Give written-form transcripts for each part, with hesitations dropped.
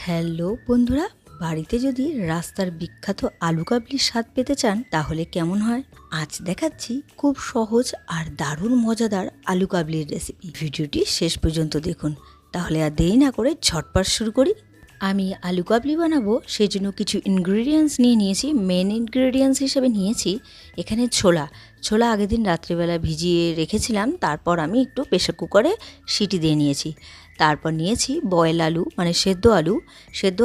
Hello বন্ধুরা, বাড়িতে যদি রাস্তার বিখ্যাত আলু কাবলির স্বাদ পেতে চান তাহলে কেমন হয়। আজ দেখাচ্ছি খুব সহজ আর দারুণ মজাদার আলু কাবলির রেসিপি। ভিডিওটি শেষ পর্যন্ত দেখুন। তাহলে আর দেরি না করে ঝটপট শুরু করি। আমি আলু কাবলি বানাবো, সেই জন্য কিছু ইনগ্রিডিয়েন্টস নিয়ে নিয়েছি। মেন ইনগ্রিডিয়েন্টস হিসেবে নিয়েছি এখানে ছোলা আগের দিন রাত্রিবেলা ভিজিয়ে রেখেছিলাম। তারপর আমি একটু প্রেসার কুকারে সিটি দিয়ে নিয়েছি। তারপর নিয়েছি বয়েল আলু, মানে সেদ্ধ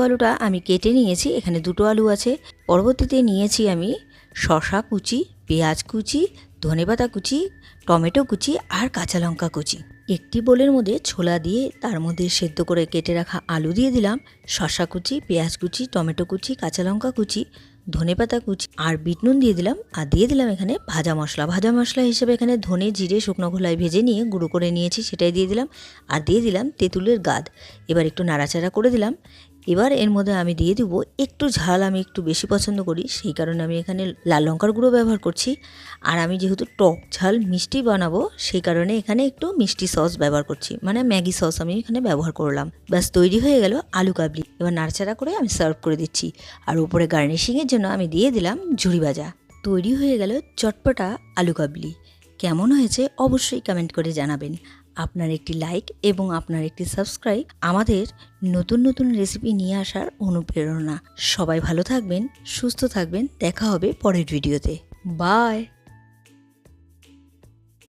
আলুটা আমি কেটে নিয়েছি। এখানে দুটো আলু আছে। পরবর্তীতে নিয়েছি আমি শসা কুচি, পেঁয়াজ কুচি, ধনেপাতা কুচি, টমেটো কুচি আর কাঁচা লঙ্কা কুচি। একটি বোলের মধ্যে ছোলা দিয়ে তার মধ্যে সেদ্ধ করে কেটে রাখা আলু দিয়ে দিলাম, শসা কুচি, পেঁয়াজ কুচি, টমেটো কুচি, কাঁচা লঙ্কা কুচি, ধনেপাতা কুচি আর বিট নুন দিয়ে দিলাম। আর দিয়ে দিলাম এখানে ভাজা মশলা হিসেবে এখানে ধনে জিরে শুকনো খোলায় ভেজে নিয়ে গুঁড়ো করে নিয়েছি, সেটাই দিয়ে দিলাম। আর দিয়ে দিলাম তেঁতুলের গাদ। এবার একটু নাড়াচাড়া করে দিলাম। এবার এর মধ্যে আমি দিয়ে দেবো একটু ঝাল, আমি একটু বেশি পছন্দ করি, সেই কারণে আমি এখানে লাল লঙ্কার গুঁড়ো ব্যবহার করছি। আর আমি যেহেতু টক ঝাল মিষ্টি বানাবো, সেই কারণে এখানে একটু মিষ্টি সস ব্যবহার করছি, মানে ম্যাগি সস আমি এখানে ব্যবহার করলাম। ব্যাস তৈরি হয়ে গেল আলু কাবলি। এবার নাড়াচাড়া করে আমি সার্ভ করে দিচ্ছি। আর উপরে গার্নিশিংয়ের জন্য আমি দিয়ে দিলাম ঝুরি ভাজা। তৈরি হয়ে গেল চটপটা আলু কাবলি। কেমন হয়েছে অবশ্যই কমেন্ট করে জানাবেন। আপনার একটি লাইক এবং আপনার একটি সাবস্ক্রাইব আমাদের নতুন নতুন রেসিপি নিয়ে আসার অনুপ্রেরণা। সবাই ভালো থাকবেন, সুস্থ থাকবেন। দেখা হবে পরের ভিডিওতে। বাই।